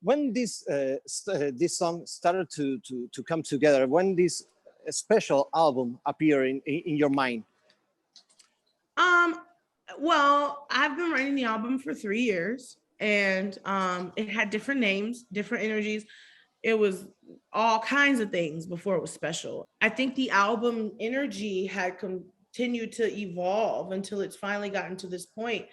when this song started to come together, when this special album appeared in your mind? Well, I've been writing the album for 3 years, and it had different names, different energies. It was all kinds of things before it was special. I think the album energy had continued to evolve until it's finally gotten to this point.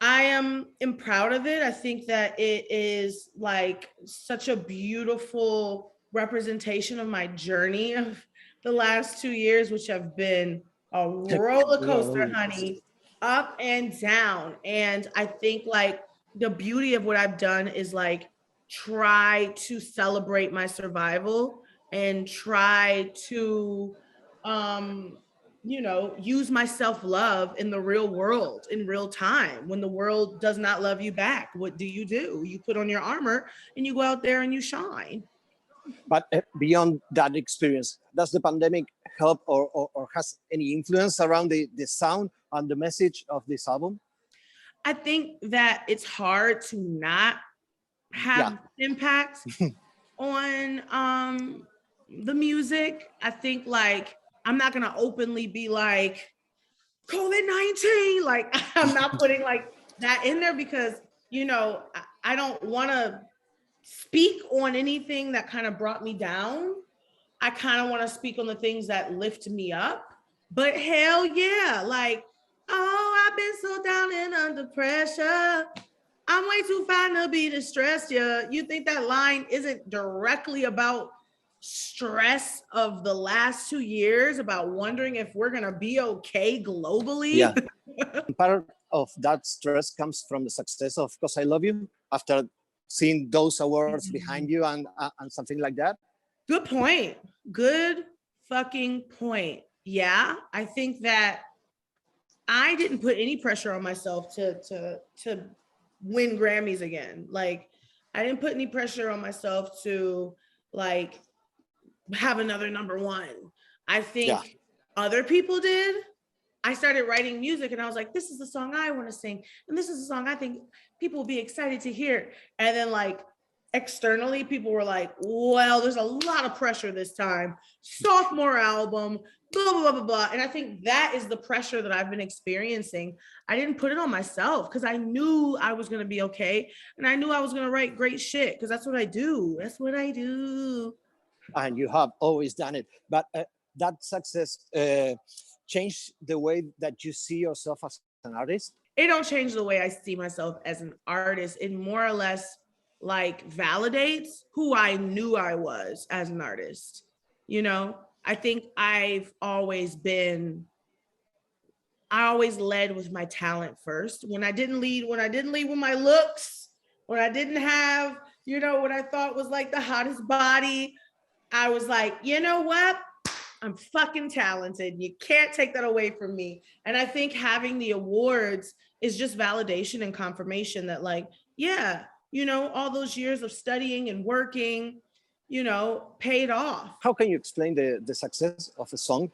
I am proud of it. I think that it is like such a beautiful representation of my journey of the last 2 years, which have been a roller coaster, honey, up and down. And I think like the beauty of what I've done is like try to celebrate my survival and try to use my self-love in the real world in real time. When the world does not love you back, what do? You put on your armor and you go out there and you shine. But beyond that experience, does the pandemic help or has any influence around the sound and the message of this album? I think that it's hard to not have impact on the music. I think like I'm not gonna openly be like COVID-19, like I'm not putting like that in there because I don't want to speak on anything that kind of brought me down. I kind of want to speak on the things that lift me up. But hell yeah, like, oh, I've been so down and under pressure. I'm way too fine to be distressed. Yeah, you think that line isn't directly about stress of the last 2 years, about wondering if we're gonna be okay globally? Yeah. Part of that stress comes from the success of "Cause I Love You" after seeing those awards behind you and something like that. Good point. Good fucking point. Yeah, I think that I didn't put any pressure on myself to win Grammys again. Like, I didn't put any pressure on myself to like have another number one. I think other people did. I started writing music and I was like, this is the song I want to sing. And this is the song I think people will be excited to hear. And then like externally, people were like, well, there's a lot of pressure this time. Sophomore album, blah, blah, blah, blah, blah. And I think that is the pressure that I've been experiencing. I didn't put it on myself because I knew I was going to be okay. And I knew I was going to write great shit because that's what I do. That's what I do. And you have always done it. But that success changed the way that you see yourself as an artist? It don't change the way I see myself as an artist. It more or less like validates who I knew I was as an artist. I think I always led with my talent first. When I didn't lead with my looks, when I didn't have, what I thought was like the hottest body, I was like, you know what? I'm fucking talented. You can't take that away from me. And I think having the awards is just validation and confirmation that like, yeah, all those years of studying and working, paid off. How can you explain the success of a song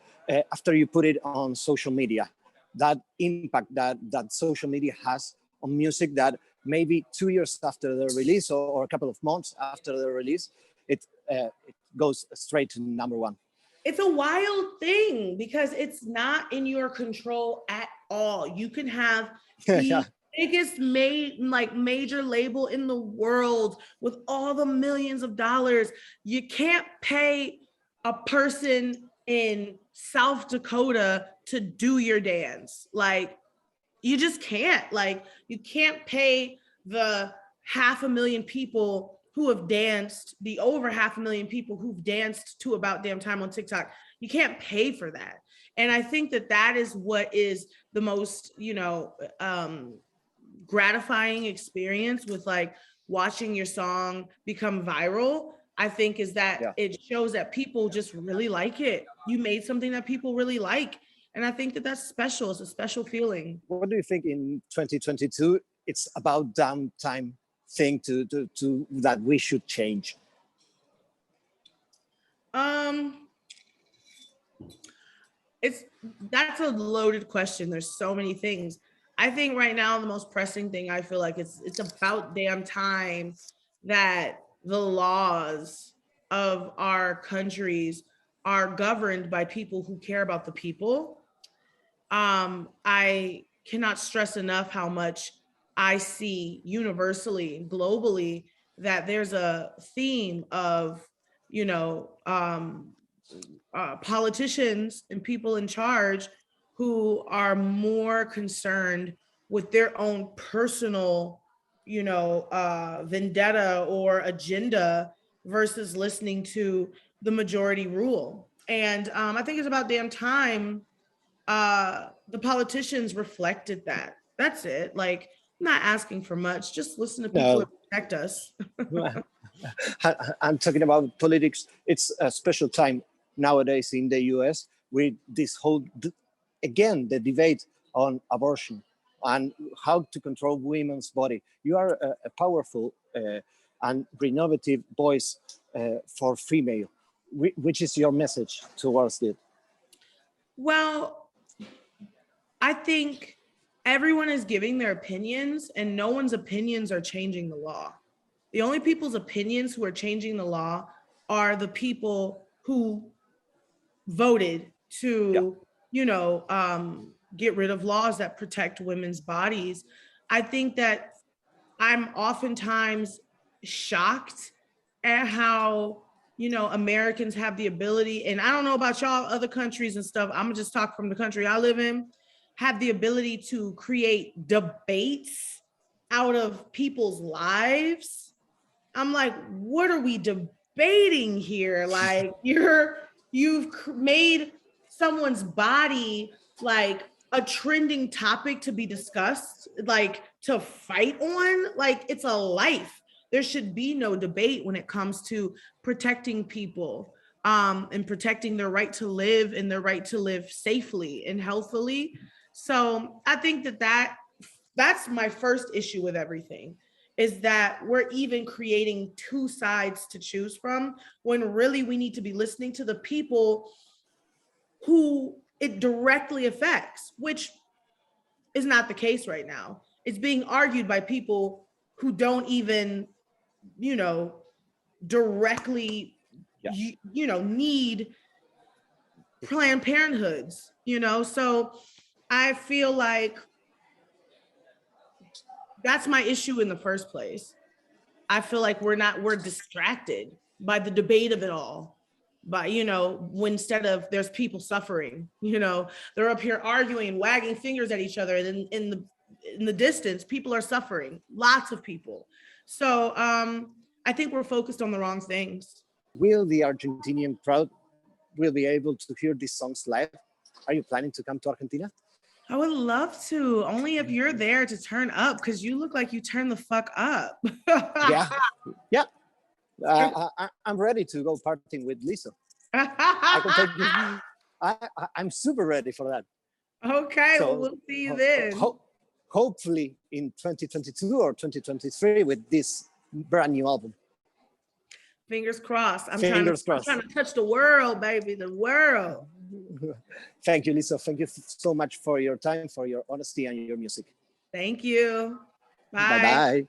after you put it on social media? That impact that social media has on music, that maybe 2 years after the release or a couple of months after the release, it goes straight to number one. It's a wild thing because it's not in your control at all. You can have the biggest major label in the world with all the millions of dollars. You can't pay a person in South Dakota to do your dance. Like, you just can't. Like, you can't pay the 500,000 people who have danced, the over 500,000 people who've danced to About Damn Time on TikTok. You can't pay for that. And I think that is what is the most, gratifying experience with like watching your song become viral. I think is that it shows that people just really like it. You made something that people really like. And I think that that's special. It's a special feeling. What do you think in 2022, it's about downtime thing to that we should change? That's a loaded question. There's so many things. I think right now the most pressing thing I feel like it's about damn time that the laws of our countries are governed by people who care about the people. I cannot stress enough how much I see universally, globally, that there's a theme of, you know, politicians and people in charge who are more concerned with their own personal, you know, vendetta or agenda versus listening to the majority rule. And I think it's about damn time the politicians reflected that. That's it. Like, I'm not asking for much. Just listen to people that protect us. I'm talking about politics. It's a special time nowadays in the US with this whole, again, the debate on abortion and how to control women's body. You are a powerful and renovative voice for female. Which is your message towards it? Well, I think everyone is giving their opinions and no one's opinions are changing the law. The only people's opinions who are changing the law are the people who voted to, you know, get rid of laws that protect women's bodies. I think that I'm oftentimes shocked at how, you know, Americans have the ability, and I don't know about y'all, other countries and stuff, I'm gonna just talk from the country I live in, have the ability to create debates out of people's lives. I'm like, what are we debating here? Like, you've made someone's body like a trending topic to be discussed, like to fight on. Like, it's a life. There should be no debate when it comes to protecting people and protecting their right to live and their right to live safely and healthily. So I think that's my first issue with everything, is that we're even creating two sides to choose from when really we need to be listening to the people who it directly affects, which is not the case right now. It's being argued by people who don't even, you know, directly, you know, need Planned Parenthoods, you know? So I feel like that's my issue in the first place. I feel like we're distracted by the debate of it all. By, you know, when instead of there's people suffering, you know, they're up here arguing, wagging fingers at each other. And in the distance, people are suffering, lots of people. So I think we're focused on the wrong things. Will the Argentinian crowd will be able to hear these songs live? Are you planning to come to Argentina? I would love to, only if you're there to turn up, because you look like you turn the fuck up. Yeah. I'm ready to go partying with Lizzo. I'm super ready for that. Okay, so, well, we'll see you then. Hopefully in 2022 or 2023 with this brand new album. Fingers crossed. I'm trying to touch the world, baby, the world. Thank you, Lizzo. Thank you so much for your time, for your honesty and your music. Thank you. Bye. Bye-bye.